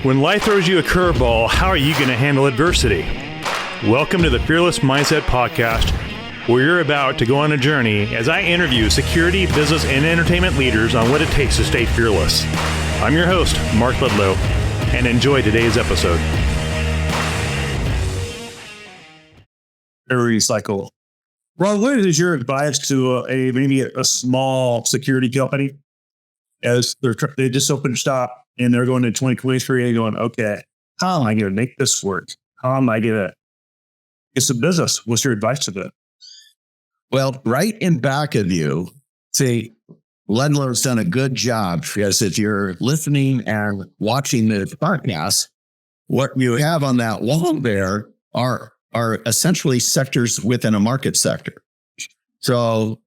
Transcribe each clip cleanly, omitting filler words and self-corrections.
When life throws you a curveball, how are you going to handle adversity? Welcome to the Fearless Mindset Podcast, where you're about to go on a journey as I interview security, business, and entertainment leaders on what it takes to stay fearless. I'm your host, Mark Ludlow, and enjoy today's episode. Recycle. Ron, what is your advice to maybe a small security company as they just opened shop and they're going to 2023 and going, okay, how am I going to make this work? How am I going to get some business? What's your advice to them? Well, right in back of you, see, Ludlow's done a good job, because if you're listening and watching the podcast, what you have on that wall there are essentially sectors within a market sector. So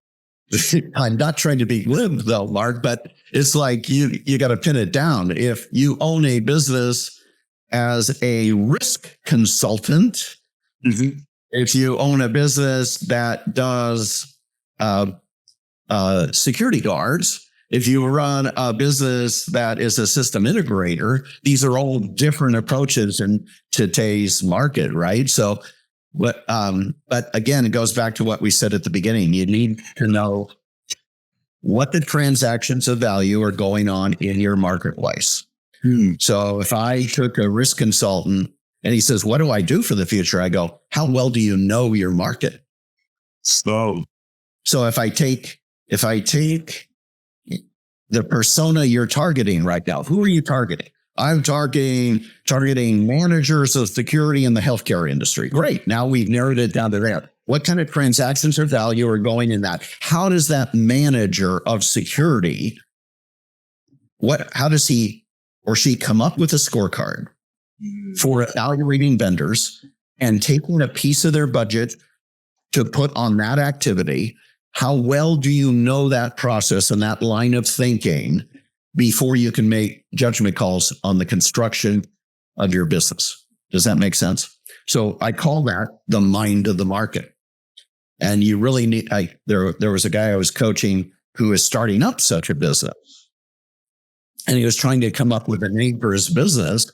I'm not trying to be glib though, Mark, but it's like you got to pin it down. If you own a business as a risk consultant, if you own a business that does security guards, if you run a business that is a system integrator, these are all different approaches in today's market, right? So, but again, it goes back to what we said at the beginning. You need to know what the transactions of value are going on in your marketplace. So if I took a risk consultant and he says, what do I do for the future? I go, how well do you know your market? So if I take the persona you're targeting right now, who are you targeting? I'm targeting managers of security in the healthcare industry. Great. Now we've narrowed it down to there. What kind of transactions or value are going in that? How does that manager of security, how does he or she come up with a scorecard for evaluating vendors and taking a piece of their budget to put on that activity? How well do you know that process and that line of thinking before you can make judgment calls on the construction of your business? Does that make sense? So I call that the mind of the market. And you really need, there was a guy I was coaching who was starting up such a business. And he was trying to come up with a name for his business.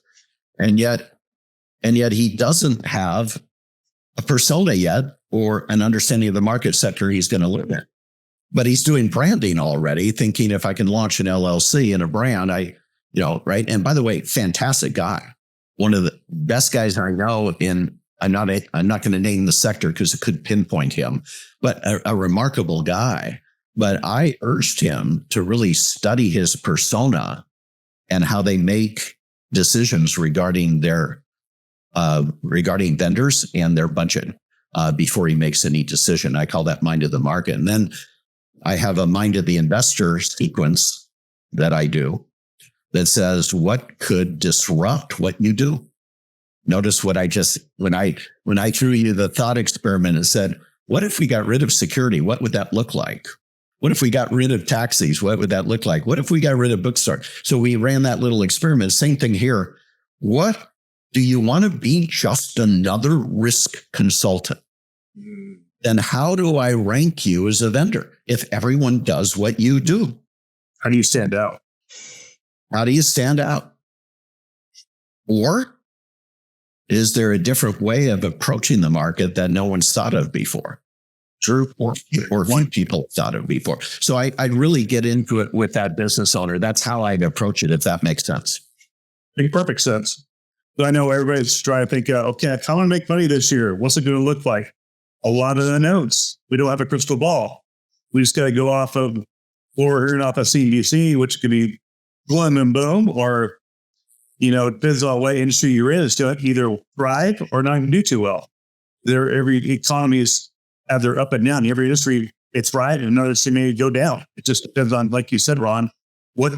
And yet he doesn't have a persona yet or an understanding of the market sector he's going to live in. But he's doing branding already, thinking if I can launch an LLC and a brand, right? And by the way, fantastic guy. One of the best guys I know I'm not going to name the sector because it could pinpoint him, but a remarkable guy. But I urged him to really study his persona and how they make decisions regarding regarding vendors and their budget before he makes any decision. I call that mind of the market. And then I have a mind of the investor sequence that I do that says, what could disrupt what you do? Notice what when I threw you the thought experiment and said, what if we got rid of security? What would that look like? What if we got rid of taxis? What would that look like? What if we got rid of bookstores? So we ran that little experiment. Same thing here. What do you want to be? Just another risk consultant? Then how do I rank you as a vendor if everyone does what you do? How do you stand out? How do you stand out? Or is there a different way of approaching the market that no one's thought of before? True. Or few people thought of before. So I'd really get into it with that business owner. That's how I'd approach it, if that makes sense. Makes perfect sense. So I know everybody's trying to think, okay, how am I going to make money this year? What's it going to look like? A lot of the notes. We don't have a crystal ball. We just got to go off of, or hearing off of CNBC, which could be boom and boom, or, it depends on what industry you're in. It's to either thrive or not even do too well. Every economy have their up and down. Every industry, it's right, and another industry may go down. It just depends on, like you said, Ron, what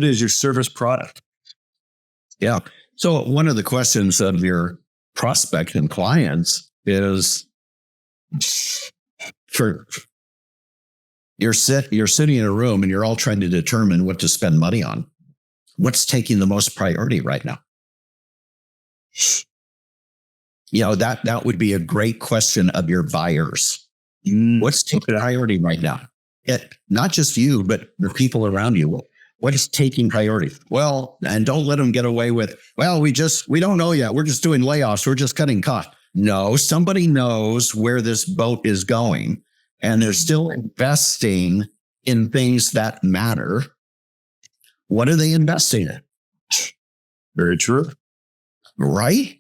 is your service product? Yeah. So one of the questions of your prospect and clients is, you're sitting in a room and you're all trying to determine what to spend money on. What's taking the most priority right now? That would be a great question of your buyers. What's taking priority right now? Not just you, but the people around you. What is taking priority? Well, and don't let them get away with, well, we don't know yet. We're just doing layoffs. We're just cutting costs. No, somebody knows where this boat is going, and they're still investing in things that matter. What are they investing in? Very true. Right?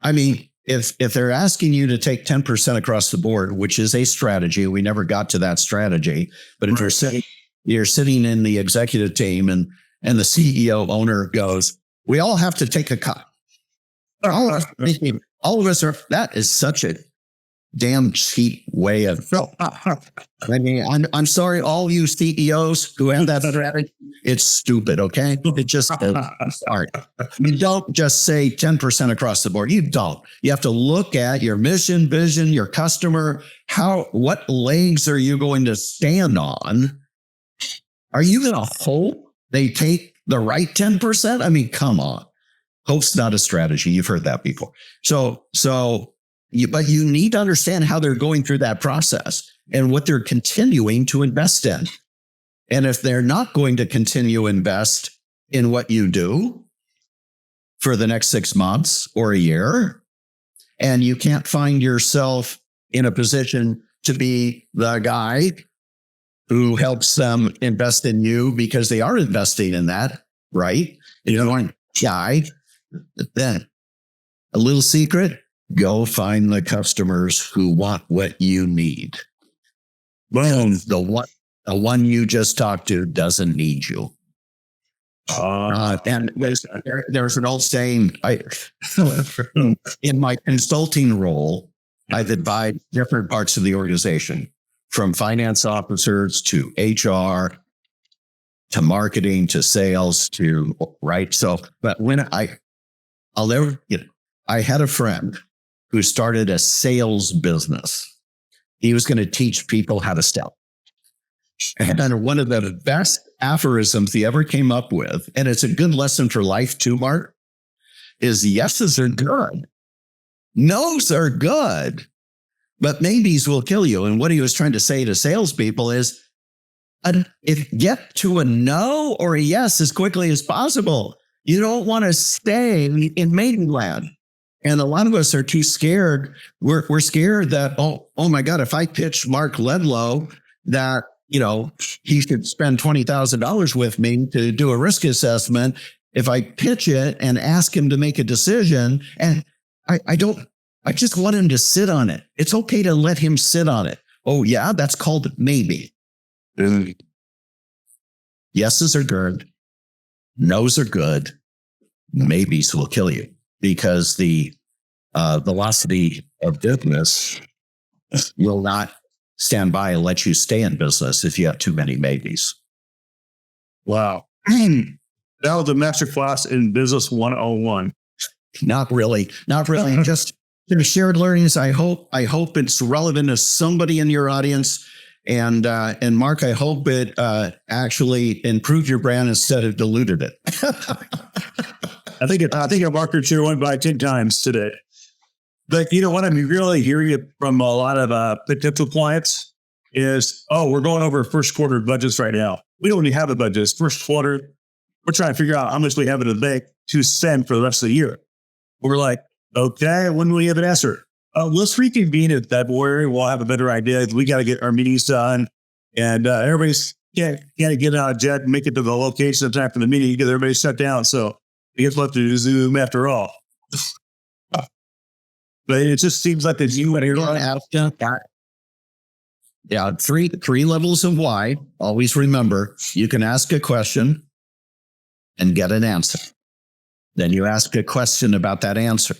I mean, if they're asking you to take 10% across the board, which is a strategy, we never got to that strategy, but if you're sitting in the executive team and the CEO owner goes, we all have to take a cut. All of us are, that is such a damn cheap way of, I mean, I'm sorry, all you CEOs who have that strategy, it's stupid, okay? It just art. You don't just say 10% across the board. You don't. You have to look at your mission, vision, your customer. What legs are you going to stand on? Are you going to hope they take the right 10%? I mean, come on. Hope's not a strategy. You've heard that before. But you need to understand how they're going through that process and what they're continuing to invest in. And if they're not going to continue to invest in what you do for the next 6 months or a year, and you can't find yourself in a position to be the guy who helps them invest in you because they are investing in that, right? You don't want guy. Then a little secret, go find the customers who want what you need. Boom. The one you just talked to doesn't need you. And there's an old saying, in my consulting role, I've advised different parts of the organization, from finance officers to HR, to marketing, to sales, to, right? So, but when I had a friend who started a sales business. He was going to teach people how to sell. And one of the best aphorisms he ever came up with, and it's a good lesson for life too, Mark, is yeses are good. No's are good, but maybes will kill you. And what he was trying to say to salespeople is, get to a no or a yes as quickly as possible. You don't want to stay in maiden land. And a lot of us are too scared. We're scared that, oh my God, if I pitch Mark Ledlow that, he should spend $20,000 with me to do a risk assessment. If I pitch it and ask him to make a decision, and I just want him to sit on it. It's okay to let him sit on it. Oh yeah, that's called maybe. Yeses are good. No's are good. Maybes will kill you. Because the velocity of business will not stand by and let you stay in business if you have too many maybes. Wow. That was a masterclass in Business 101. Not really. Just shared learnings. I hope it's relevant to somebody in your audience. And Mark, I hope it actually improved your brand instead of diluted it. I think our market share went by 10 times today. But you know what I'm really hearing from a lot of potential clients is, we're going over first quarter budgets right now. We don't even have a budget. It's first quarter. We're trying to figure out how much we have in the bank to spend for the rest of the year. We're like, okay, when will we have an answer? Let's reconvene in February. We'll have a better idea. We got to get our meetings done. And everybody's can't get out of jet and make it to the location in time for the meeting because everybody's shut down. So it gets left to Zoom after all. But it just seems like the Zoom three levels of why. Always remember, you can ask a question and get an answer. Then you ask a question about that answer.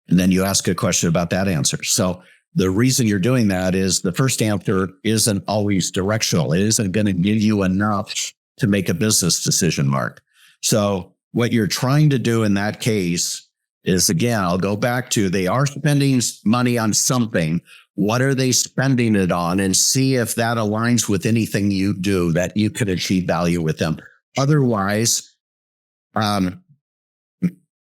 And then you ask a question about that answer. So the reason you're doing that is the first answer isn't always directional. It isn't going to give you enough to make a business decision, Mark. So what you're trying to do in that case is, again, I'll go back to, they are spending money on something. What are they spending it on? And see if that aligns with anything you do that you could achieve value with them. Otherwise,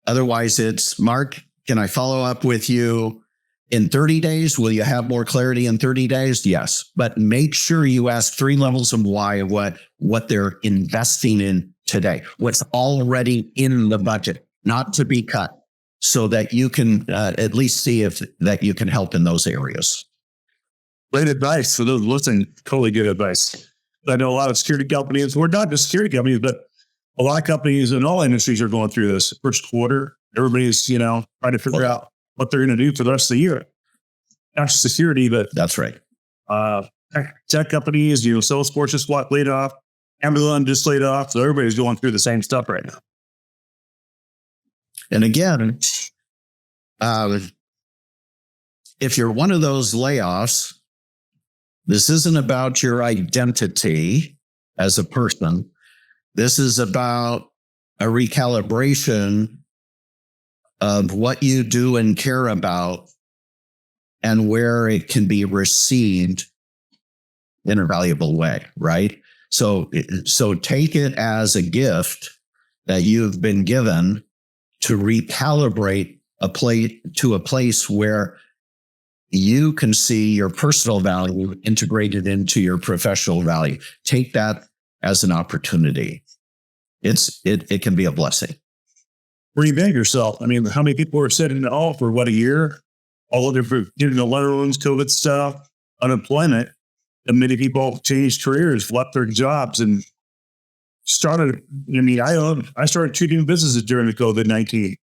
it's, Mark, can I follow up with you In 30 days, will you have more clarity in 30 days? Yes. But make sure you ask 3 levels of why of what they're investing in today, what's already in the budget, not to be cut, so that you can at least see if that you can help in those areas. Great advice for those listening. Totally good advice. I know a lot of security companies, or not just security companies, but a lot of companies in all industries are going through this first quarter. Everybody's, trying to figure out what they're going to do for the rest of the year. Not just security, but that's right. Tech companies, Salesforce just laid off, Amazon just laid off. So everybody's going through the same stuff right now. And again, if you're one of those layoffs, this isn't about your identity as a person. This is about a recalibration of what you do and care about and where it can be received in a valuable way, right? So take it as a gift that you've been given to recalibrate a place where you can see your personal value integrated into your professional value. Take that as an opportunity. It can be a blessing. Reinvent yourself. I mean, how many people are sitting all for a year? All of them getting the loans, COVID stuff, unemployment. And many people changed careers, left their jobs, and started. I started 2 new businesses during the COVID-19.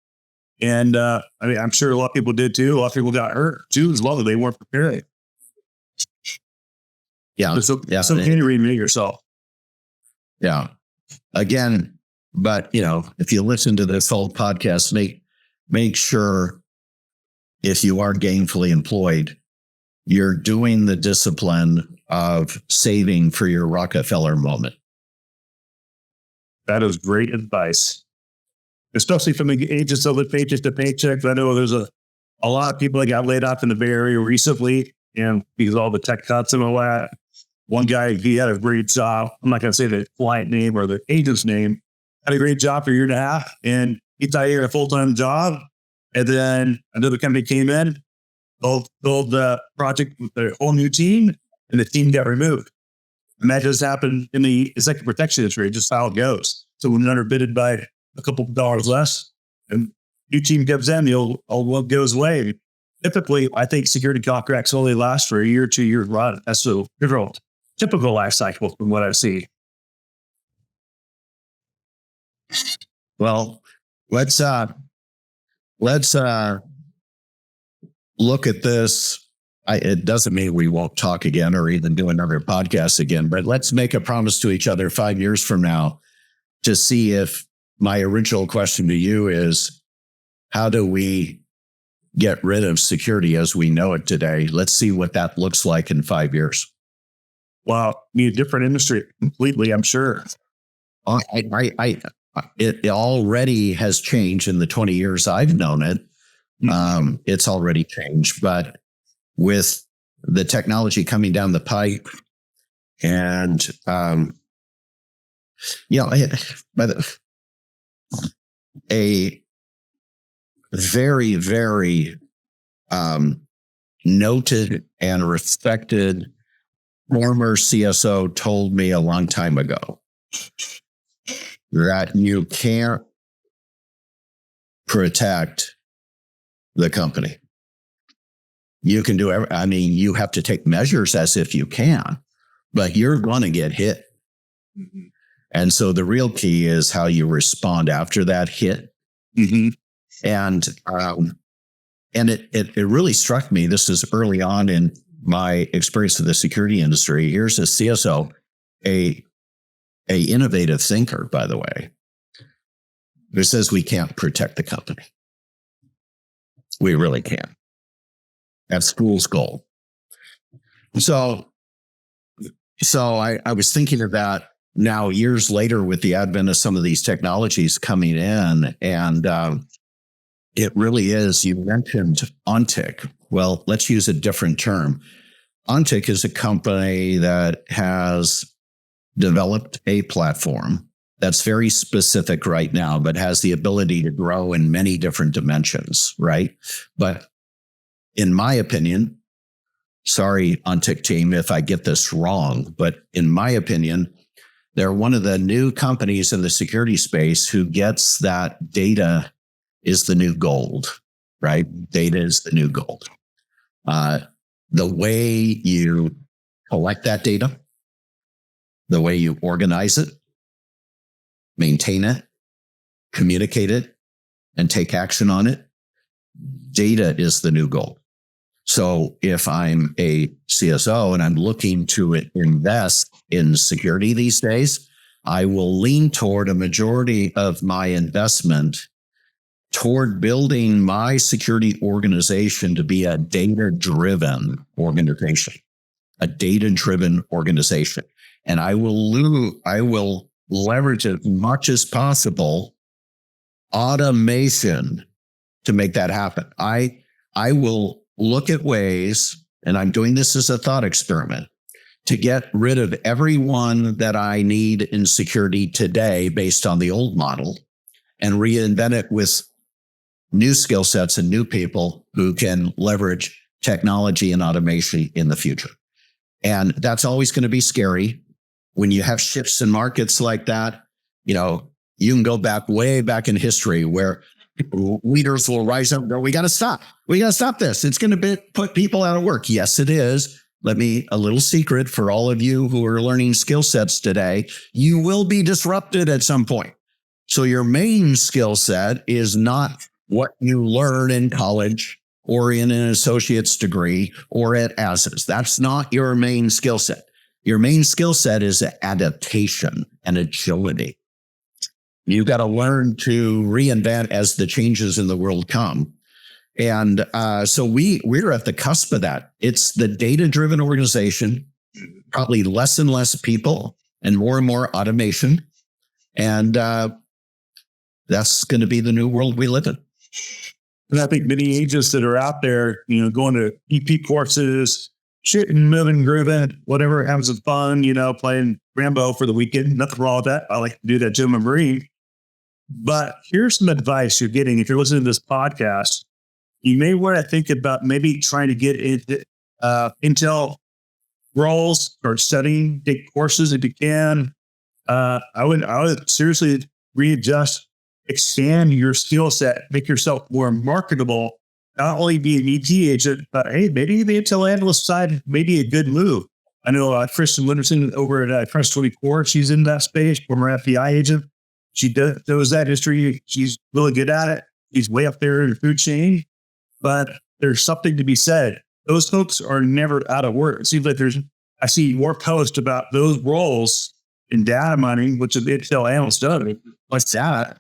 And I'm sure a lot of people did too. A lot of people got hurt too, as well as they weren't prepared. Yeah. So can you reinvent yourself? Yeah. Again, but if you listen to this whole podcast, make sure if you are gainfully employed, you're doing the discipline of saving for your Rockefeller moment. That is great advice. Especially from the ages of the paycheck to paycheck. I know there's a lot of people that got laid off in the Bay Area recently, and because of all the tech cuts and all that. One guy, he had a great job. I'm not going to say the client name or the agent's name. Had a great job for a year and a half, and he thought he had a full-time job. And then another company came in, built the project with a whole new team, and the team got removed. And that just happened in the executive protection industry, just how it goes. So when underbidded by a couple of dollars less, and new team comes in, the old one goes away. Typically, I think security contracts only last for a year, 2 years run. That's so typical life cycle from what I see. Well, let's look at this. It doesn't mean we won't talk again or even do another podcast again, but let's make a promise to each other 5 years from now to see if my original question to you is, how do we get rid of security as we know it today? Let's see what that looks like in 5 years. Wow, a different industry completely, I'm sure. It already has changed in the 20 years I've known it. It's already changed, but with the technology coming down the pipe and, a very, very noted and respected former CSO told me a long time ago that you can't protect the company. You can do you have to take measures as if you can, but you're going to get hit. Mm-hmm. And so the real key is how you respond after that hit. Mm-hmm. And it really struck me. This is early on in my experience with the security industry. Here's a CSO, a innovative thinker, by the way, who says we can't protect the company. We really can't. That's fool's gold. So I was thinking of that now years later with the advent of some of these technologies coming in, and it really is. You mentioned Ontic. Well, let's use a different term. Ontic is a company that has developed a platform that's very specific right now, but has the ability to grow in many different dimensions, right? But in my opinion, sorry, OnTick team, if I get this wrong, but in my opinion, they're one of the new companies in the security space who gets that data is the new gold, right? Data is the new gold. The way you collect that data, the way you organize it, maintain it, communicate it, and take action on it, data is the new gold. So if I'm a CSO and I'm looking to invest in security these days, I will lean toward a majority of my investment toward building my security organization to be a data-driven organization, And I will leverage as much as possible automation to make that happen. I will look at ways, and I'm doing this as a thought experiment, to get rid of everyone that I need in security today based on the old model and reinvent it with new skill sets and new people who can leverage technology and automation in the future. And that's always going to be scary when you have shifts in markets like that. You know, you can go way back in history where leaders will rise up and go, we got to stop. We got to stop this. It's going to put people out of work. Yes, it is. A little secret for all of you who are learning skill sets today, you will be disrupted at some point. So your main skill set is not what you learn in college or in an associate's degree or at ASIS. That's not your main skill set. Your main skill set is adaptation and agility. You've got to learn to reinvent as the changes in the world come. And so we're at the cusp of that. It's the data-driven organization, probably less and less people and more automation. And that's going to be the new world we live in. And I think many agents that are out there, going to EP courses, shooting, moving, grooving, whatever, having some fun, playing Rambo for the weekend. Nothing wrong with that. I like to do that, Jim and Marie. But here's some advice you're getting. If you're listening to this podcast, you may want to think about maybe trying to get into Intel roles or studying, take courses if you can. I would seriously readjust, expand your skill set, make yourself more marketable, not only be an ET agent, but hey, maybe the Intel analyst side may be a good move. I know Kristen Linderson over at Press 24, she's in that space, former FBI agent. She knows that history. She's really good at it. She's way up there in the food chain, but there's something to be said. Those folks are never out of work. It seems like I see more posts about those roles in data mining, which the Intel analyst does. What's that?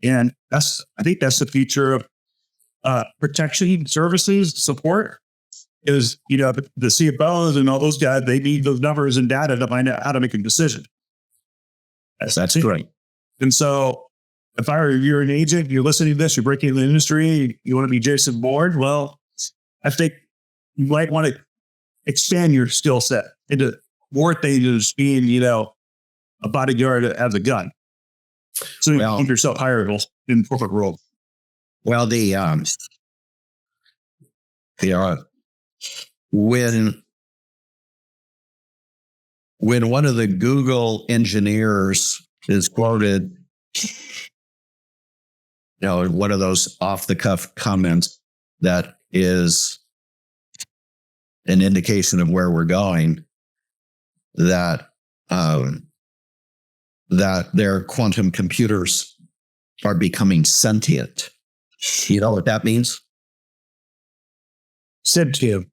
And I think that's the future of protection services support is, the CFOs and all those guys, they need those numbers and data to find out how to make a decision. That's great. And so if you're an agent, you're listening to this, you're breaking into the industry, you want to be Jason Bourne, well, I think you might want to expand your skill set into more things than just being, a bodyguard that has a gun. So you keep yourself hireable in the corporate world. Well, when one of the Google engineers is quoted, one of those off-the-cuff comments that is an indication of where we're going, that their quantum computers are becoming sentient. You know what that means? Sentient.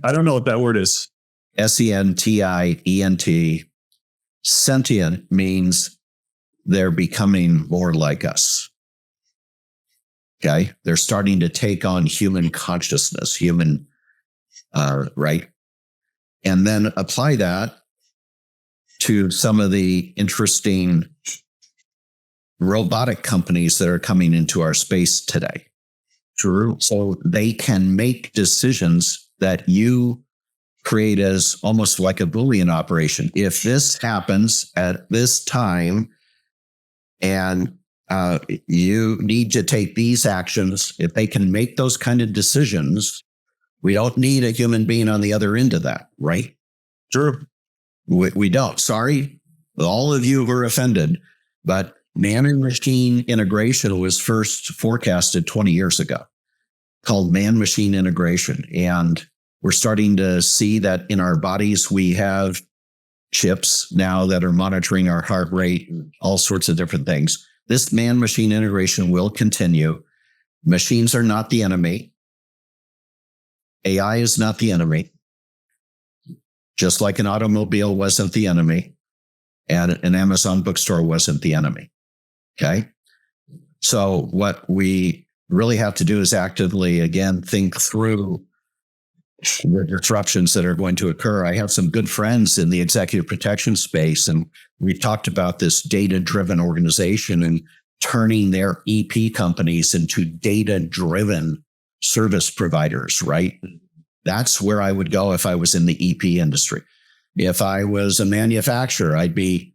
I don't know what that word is. SENTIENT. Sentient means they're becoming more like us. Okay? They're starting to take on human consciousness, right? And then apply that to some of the interesting robotic companies that are coming into our space today. True. So they can make decisions that you create as almost like a Boolean operation. If this happens at this time and you need to take these actions, if they can make those kind of decisions, We don't need a human being on the other end of that, right? True. We don't. Sorry, all of you who are offended, but man and machine integration was first forecasted 20 years ago, called man-machine integration. And we're starting to see that in our bodies, we have chips now that are monitoring our heart rate, all sorts of different things. This man-machine integration will continue. Machines are not the enemy. AI is not the enemy. Just like an automobile wasn't the enemy, and an Amazon bookstore wasn't the enemy. Okay? So what we really have to do is actively, again, think through the disruptions that are going to occur. I have some good friends in the executive protection space, and we've talked about this data-driven organization and turning their EP companies into data-driven service providers, right? That's where I would go if I was in the EP industry. If I was a manufacturer, I'd be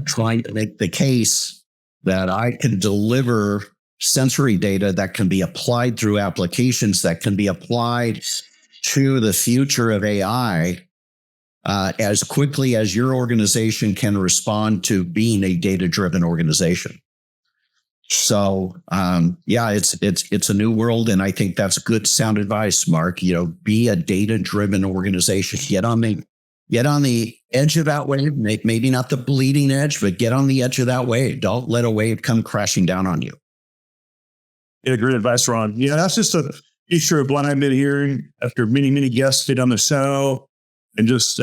trying to make the case that I can deliver sensory data that can be applied through applications that can be applied to the future of AI as quickly as your organization can respond to being a data-driven organization. So, it's a new world, and I think that's good sound advice, Mark. Be a data-driven organization. Get on the edge of that wave. Maybe not the bleeding edge, but get on the edge of that wave. Don't let a wave come crashing down on you. Yeah, great advice, Ron. Yeah, that's just a feature of what I've been hearing after many, many guests been on the show, and just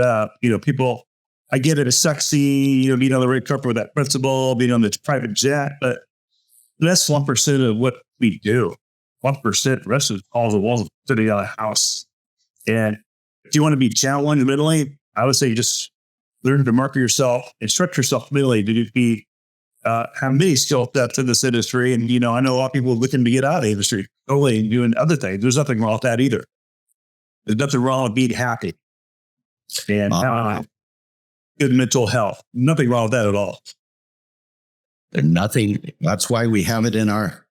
people. I get it. It's sexy, being on the red carpet with that principal, being on the private jet, but that's 1% of what we do. 1%, the rest is all the walls sitting on a house. And if you want to be challenged mentally, I would say just learn to market yourself and stretch yourself mentally to be have many skill sets in this industry. And, I know a lot of people looking to get out of the industry, totally doing other things. There's nothing wrong with that either. There's nothing wrong with being happy and good mental health. Nothing wrong with that at all. Nothing. That's why we have it in our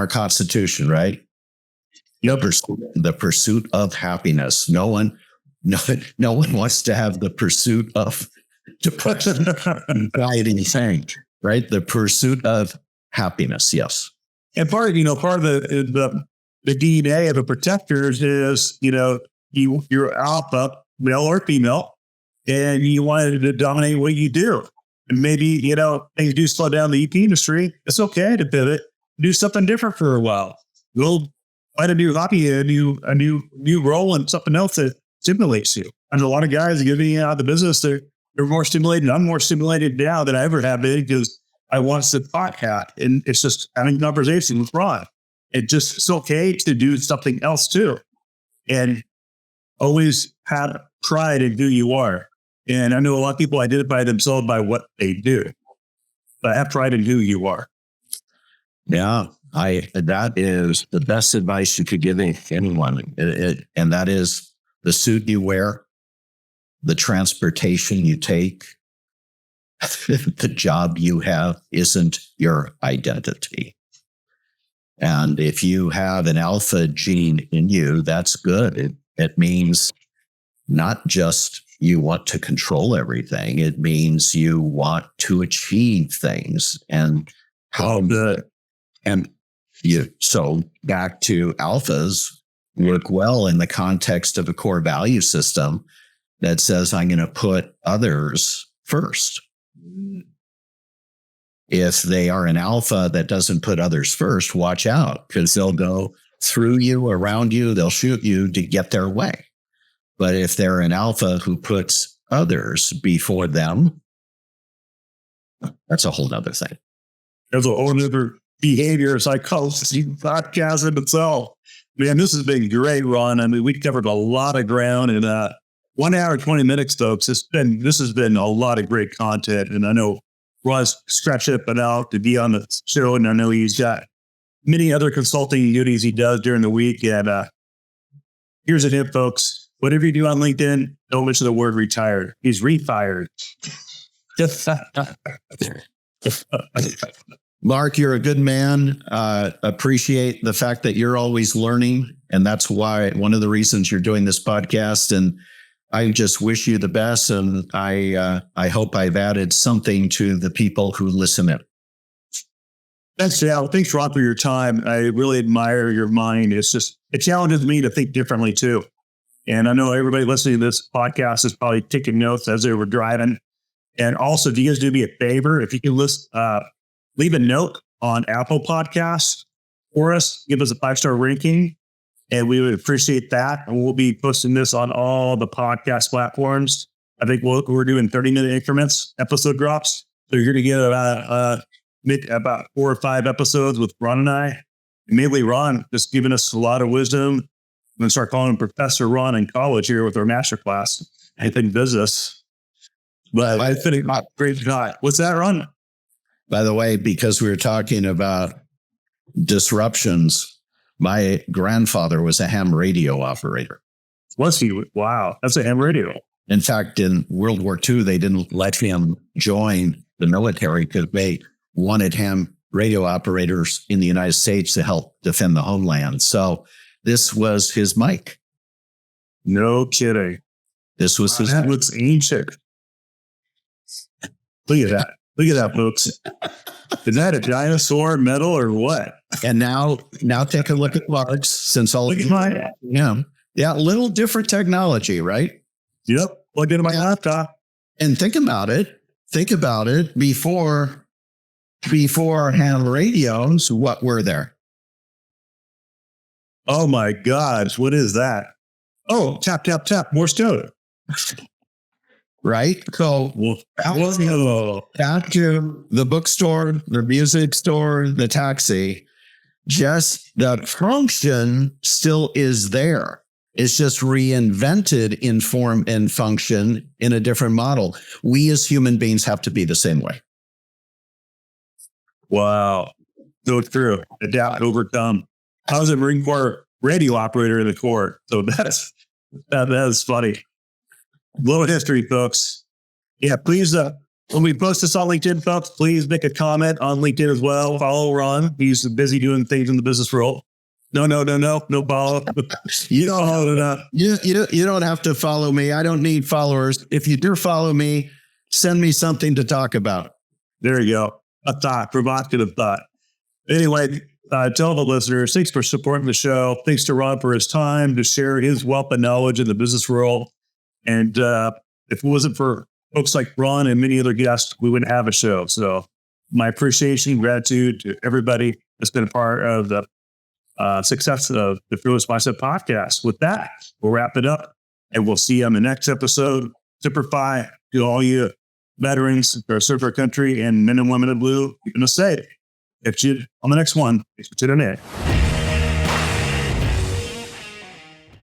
Constitution, right? The pursuit of happiness. No one wants to have the pursuit of depression, anxiety, anything, right? The pursuit of happiness. Yes. And part of the DNA of a protector is, you're alpha, male or female, and you wanted to dominate what you do. And maybe, things do slow down the EP industry. It's okay to pivot, do something different for a while. Go find a new hobby, a new role, and something else that stimulates you. And a lot of guys getting out of the business, they're more stimulated. I'm more stimulated now than I ever have been because I watch the podcast, and it's just having conversation with Ron. It's okay to do something else too. And always have pride in who you are. And I know a lot of people identify themselves by what they do, but have pride in who you are. Yeah, that is the best advice you could give anyone. And that is the suit you wear, the transportation you take, the job you have isn't your identity. And if you have an alpha gene in you, that's good. It means not just you want to control everything. It means you want to achieve things. And so back to alphas work well in the context of a core value system that says, I'm going to put others first. If they are an alpha that doesn't put others first, watch out, because they'll go through you, around you, they'll shoot you to get their way. But if they're an alpha who puts others before them, that's a whole other thing. There's a whole other behavior psychology podcast in itself. Man, this has been great, Ron. I mean, we covered a lot of ground in 1 hour, 20 minutes, folks. This has been a lot of great content. And I know Ron's scratched it out to be on the show. And I know he's got many other consulting duties he does during the week. And here's a tip, folks. Whatever you do on LinkedIn, don't mention the word retired. He's refired. Mark, you're a good man. Appreciate the fact that you're always learning. And that's why one of the reasons you're doing this podcast. And I just wish you the best. And I hope I've added something to the people who listen in. Thanks, Al. Thanks, Ron, for your time. I really admire your mind. It challenges me to think differently too. And I know everybody listening to this podcast is probably taking notes as they were driving. And also, do you guys do me a favor? If you can leave a note on Apple Podcasts for us, give us a 5-star ranking, and we would appreciate that. And we'll be posting this on all the podcast platforms. I think we're doing 30-minute increments, episode drops. So you're going to get about 4 or 5 episodes with Ron and I. And maybe Ron just giving us a lot of wisdom. I'm going to start calling him Professor Ron in college here with our masterclass. I think business. But I think great shot. What's that, Ron? By the way, because we were talking about disruptions, my grandfather was a ham radio operator. Was he? Wow. That's a ham radio. In fact, in World War II, they didn't let him join the military because they wanted ham radio operators in the United States to help defend the homeland. So this was his mic. No kidding. This was his. That looks ancient. Look at that. Look at that, folks. Is that a dinosaur metal or what? And now take a look at Mark's, since all look at mine. Yeah, a little different technology, right? Yep. Plugged into my laptop. And think about it. Before ham radios, what were there? Oh my gosh, what is that? Oh, tap, tap, tap, Morse code. Right? So back to the bookstore, the music store, the taxi, just the function still is there. It's just reinvented in form and function in a different model. We as human beings have to be the same way. Wow. So true. Adapt, overcome. I was a Marine Corps radio operator in the Corps. So that is funny. Little history, folks. Yeah, please, when we post this on LinkedIn, folks, please make a comment on LinkedIn as well. Follow Ron. He's busy doing things in the business world. No follow. You don't hold it up. You don't have to follow me. I don't need followers. If you do follow me, send me something to talk about. There you go. A thought, provocative thought. Anyway, tell the listeners, thanks for supporting the show. Thanks to Ron for his time to share his wealth of knowledge in the business world. And if it wasn't for folks like Ron and many other guests, we wouldn't have a show. So my appreciation and gratitude to everybody that's been a part of the success of the Fearless Mindset podcast. With that, we'll wrap it up and we'll see you on the next episode. Simplify to all you veterans that serve our country and men and women in blue, keeping us safe. Catch you on the next one. Thanks for tuning in.